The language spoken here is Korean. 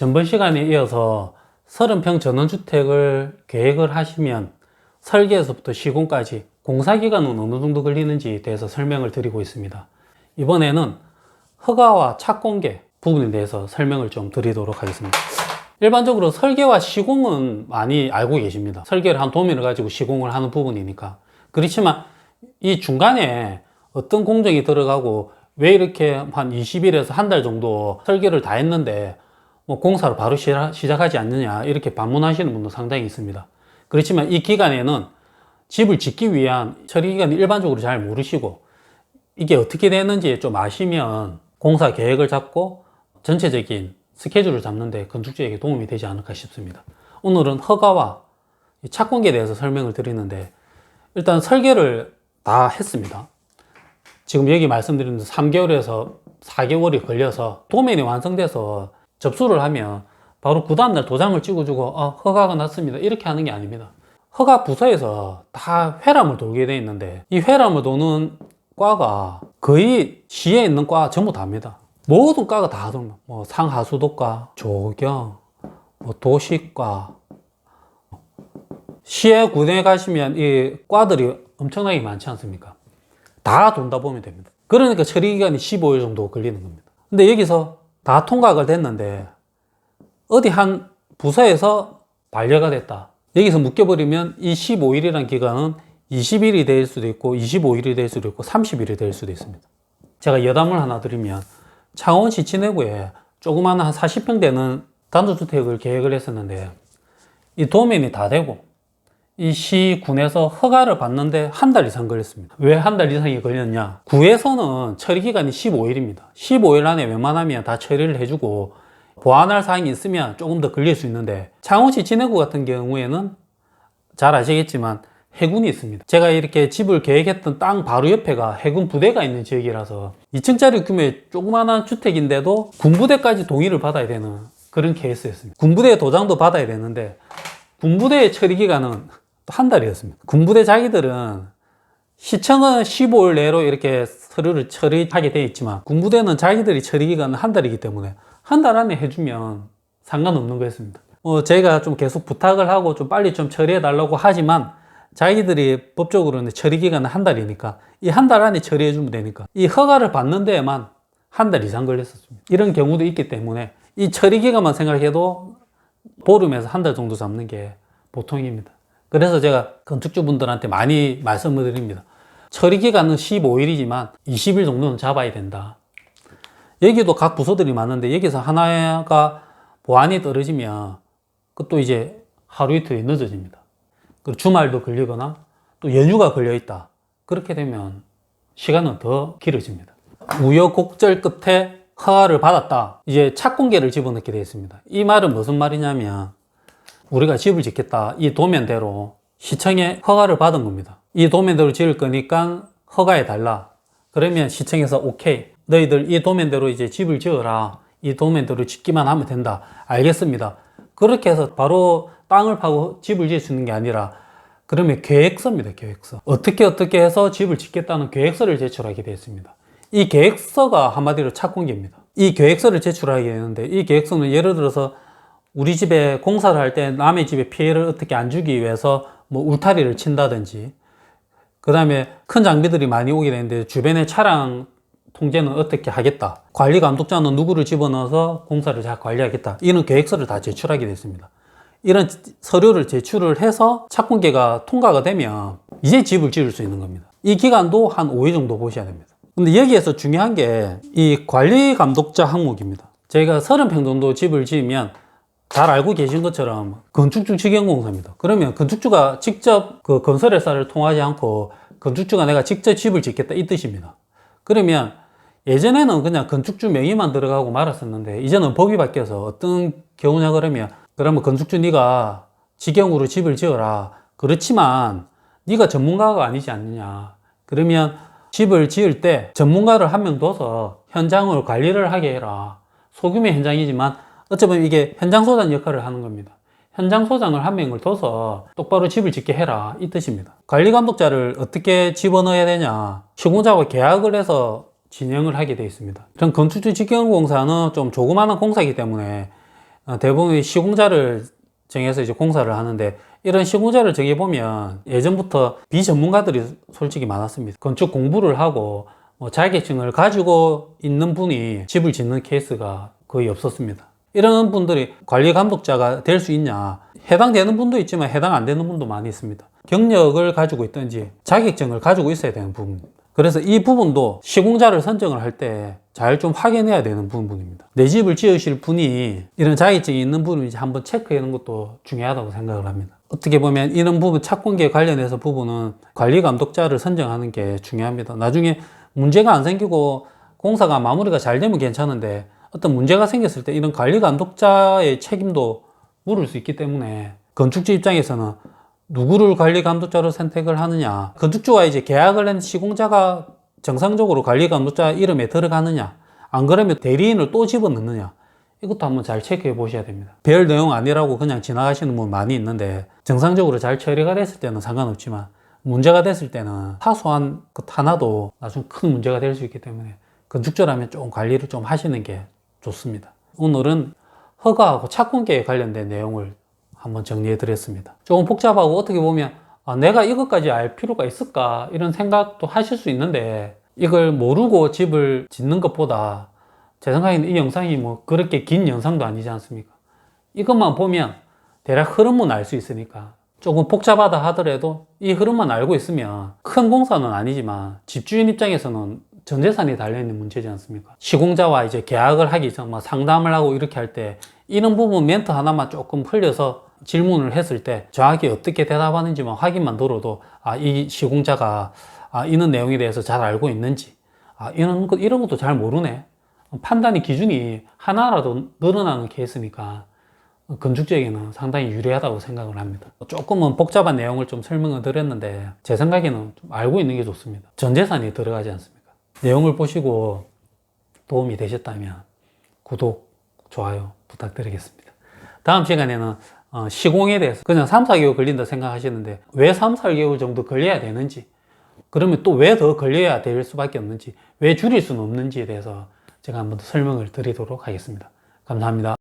전번 시간에 이어서 30평 전원주택을 계획을 하시면 설계에서부터 시공까지 공사기간은 어느 정도 걸리는지에 대해서 설명을 드리고 있습니다. 이번에는 허가와 착공계 부분에 대해서 설명을 좀 드리도록 하겠습니다. 일반적으로 설계와 시공은 많이 알고 계십니다. 설계를 한 도면을 가지고 시공을 하는 부분이니까. 그렇지만 이 중간에 어떤 공정이 들어가고 왜 이렇게 한 20일에서 한 달 정도 설계를 다 했는데 공사를 바로 시작하지 않느냐 이렇게 반문하시는 분도 상당히 있습니다. 그렇지만 이 기간에는 집을 짓기 위한 처리 기간을 일반적으로 잘 모르시고 이게 어떻게 되는지 좀 아시면 공사 계획을 잡고 전체적인 스케줄을 잡는데 건축주에게 도움이 되지 않을까 싶습니다. 오늘은 허가와 착공에 대해서 설명을 드리는데, 일단 설계를 다 했습니다. 지금 여기 말씀드린 3개월에서 4개월이 걸려서 도면이 완성돼서 접수를 하면 바로 그 다음날 도장을 찍어주고 허가가 났습니다 이렇게 하는 게 아닙니다. 허가 부서에서 다 회람을 돌게 돼 있는데, 이 회람을 도는 과가 거의 시에 있는 과 전부 다입니다. 모든 과가 다 하더라고요. 상하수도과, 조경, 도시과. 시에 군에 가시면 이 과들이 엄청나게 많지 않습니까? 다 돈다 보면 됩니다. 그러니까 처리 기간이 15일 정도 걸리는 겁니다. 근데 여기서 다 통과가 됐는데 어디 한 부서에서 반려가 됐다, 여기서 묶여버리면 이 15일이라는 기간은 20일이 될 수도 있고 25일이 될 수도 있고 30일이 될 수도 있습니다. 제가 여담을 하나 드리면, 창원시 진해구에 조그마한 한 40평 되는 단독주택을 계획을 했었는데 이 도면이 다 되고 이 시군에서 허가를 받는데 한 달 이상 걸렸습니다. 왜 한 달 이상이 걸렸냐? 구에서는 처리 기간이 15일입니다. 15일 안에 웬만하면 다 처리를 해주고 보완할 사항이 있으면 조금 더 걸릴 수 있는데, 창원시 진해구 같은 경우에는 잘 아시겠지만 해군이 있습니다. 제가 이렇게 집을 계획했던 땅 바로 옆에가 해군 부대가 있는 지역이라서 2층짜리 규모의 조그마한 주택인데도 군부대까지 동의를 받아야 되는 그런 케이스였습니다. 군부대 도장도 받아야 되는데 군부대의 처리 기간은 한 달이었습니다. 군부대 자기들은 시청은 15일 내로 이렇게 서류를 처리하게 되어 있지만 군부대는 자기들이 처리 기간은 한 달이기 때문에 한 달 안에 해주면 상관없는 거였습니다. 제가 좀 계속 부탁을 하고 좀 빨리 좀 처리해 달라고 하지만 자기들이 법적으로는 처리 기간은 한 달이니까 이 한 달 안에 처리해 주면 되니까 이 허가를 받는 데에만 한 달 이상 걸렸었습니다. 이런 경우도 있기 때문에 이 처리 기간만 생각해도 보름에서 한 달 정도 잡는 게 보통입니다. 그래서 제가 건축주분들한테 많이 말씀을 드립니다. 처리 기간은 15일이지만 20일 정도는 잡아야 된다. 여기도 각 부서들이 많은데 여기서 하나가 보안이 떨어지면 그것도 이제 하루 이틀이 늦어집니다. 그리고 주말도 걸리거나 또 연휴가 걸려 있다, 그렇게 되면 시간은 더 길어집니다. 우여곡절 끝에 허가를 받았다, 이제 착공계를 집어넣게 되어 있습니다. 이 말은 무슨 말이냐면, 우리가 집을 짓겠다, 이 도면대로 시청에 허가를 받은 겁니다. 이 도면대로 지을 거니까 허가해 달라. 그러면 시청에서 오케이, 너희들 이 도면대로 이제 집을 지어라, 이 도면대로 짓기만 하면 된다, 알겠습니다. 그렇게 해서 바로 땅을 파고 집을 지을 수 있는 게 아니라, 그러면 계획서입니다. 계획서. 어떻게 해서 집을 짓겠다는 계획서를 제출하게 되어 있습니다. 이 계획서가 한마디로 착공계입니다. 이 계획서를 제출하게 되는데, 이 계획서는 예를 들어서 우리 집에 공사를 할 때 남의 집에 피해를 어떻게 안 주기 위해서 울타리를 친다든지, 그 다음에 큰 장비들이 많이 오게 되는데 주변의 차량 통제는 어떻게 하겠다, 관리 감독자는 누구를 집어넣어서 공사를 잘 관리하겠다, 이런 계획서를 다 제출하게 됐습니다. 이런 서류를 제출을 해서 착공계가 통과가 되면 이제 집을 지을 수 있는 겁니다. 이 기간도 한 5일 정도 보셔야 됩니다. 근데 여기에서 중요한 게 이 관리 감독자 항목입니다. 저희가 30평 정도 집을 지으면 잘 알고 계신 것처럼 건축주 직영공사입니다. 그러면 건축주가 직접 그 건설회사를 통하지 않고 건축주가 내가 직접 집을 짓겠다, 이 뜻입니다. 그러면 예전에는 그냥 건축주 명의만 들어가고 말았었는데, 이제는 법이 바뀌어서 어떤 경우냐 그러면 건축주 네가 직영으로 집을 지어라. 그렇지만 네가 전문가가 아니지 않느냐. 그러면 집을 지을 때 전문가를 한 명 둬서 현장을 관리를 하게 해라. 소규모 현장이지만 어쩌면 이게 현장 소장 역할을 하는 겁니다. 현장 소장을 한 명을 둬서 똑바로 집을 짓게 해라, 이 뜻입니다. 관리 감독자를 어떻게 집어넣어야 되냐, 시공자와 계약을 해서 진행을 하게 되어 있습니다. 전 건축주 직영공사는 좀 조그마한 공사이기 때문에 대부분 시공자를 정해서 이제 공사를 하는데, 이런 시공자를 정해보면 예전부터 비전문가들이 솔직히 많았습니다. 건축 공부를 하고 자격증을 가지고 있는 분이 집을 짓는 케이스가 거의 없었습니다. 이런 분들이 관리 감독자가 될 수 있냐? 해당되는 분도 있지만 해당 안 되는 분도 많이 있습니다. 경력을 가지고 있든지 자격증을 가지고 있어야 되는 부분입니다. 그래서 이 부분도 시공자를 선정을 할 때 잘 좀 확인해야 되는 부분입니다. 내 집을 지으실 분이 이런 자격증이 있는 분인지 한번 체크해 놓는 것도 중요하다고 생각을 합니다. 어떻게 보면 이런 부분, 착공기에 관련해서 부분은 관리 감독자를 선정하는 게 중요합니다. 나중에 문제가 안 생기고 공사가 마무리가 잘 되면 괜찮은데, 어떤 문제가 생겼을 때 이런 관리 감독자의 책임도 물을 수 있기 때문에, 건축주 입장에서는 누구를 관리 감독자로 선택을 하느냐, 건축주와 이제 계약을 한 시공자가 정상적으로 관리 감독자 이름에 들어가느냐, 안 그러면 대리인을 또 집어넣느냐, 이것도 한번 잘 체크해 보셔야 됩니다. 별 내용 아니라고 그냥 지나가시는 분 많이 있는데, 정상적으로 잘 처리가 됐을 때는 상관없지만 문제가 됐을 때는 사소한 것 하나도 나중에 큰 문제가 될 수 있기 때문에 건축주라면 좀 관리를 좀 하시는 게 좋습니다. 오늘은 허가하고 착공계에 관련된 내용을 한번 정리해 드렸습니다. 조금 복잡하고 어떻게 보면 내가 이것까지 알 필요가 있을까 이런 생각도 하실 수 있는데, 이걸 모르고 집을 짓는 것보다 제 생각에는 이 영상이 뭐 그렇게 긴 영상도 아니지 않습니까? 이것만 보면 대략 흐름은 알 수 있으니까, 조금 복잡하다 하더라도 이 흐름만 알고 있으면 큰 공사는 아니지만 집주인 입장에서는 전 재산이 달려있는 문제지 않습니까? 시공자와 이제 계약을 하기 전 상담을 하고 이렇게 할 때 이런 부분 멘트 하나만 조금 흘려서 질문을 했을 때 정확히 어떻게 대답하는지만 확인만 들어도 이 시공자가 이런 내용에 대해서 잘 알고 있는지, 이런 것도 잘 모르네, 판단의 기준이 하나라도 늘어나는 케이스니까 건축주에게는 상당히 유리하다고 생각을 합니다. 조금은 복잡한 내용을 좀 설명을 드렸는데 제 생각에는 좀 알고 있는 게 좋습니다. 전 재산이 들어가지 않습니까? 내용을 보시고 도움이 되셨다면 구독, 좋아요 부탁드리겠습니다. 다음 시간에는 시공에 대해서 그냥 3, 4개월 걸린다 생각하시는데 왜 3, 4개월 정도 걸려야 되는지, 그러면 또 왜 더 걸려야 될 수밖에 없는지, 왜 줄일 수는 없는지에 대해서 제가 한번 더 설명을 드리도록 하겠습니다. 감사합니다.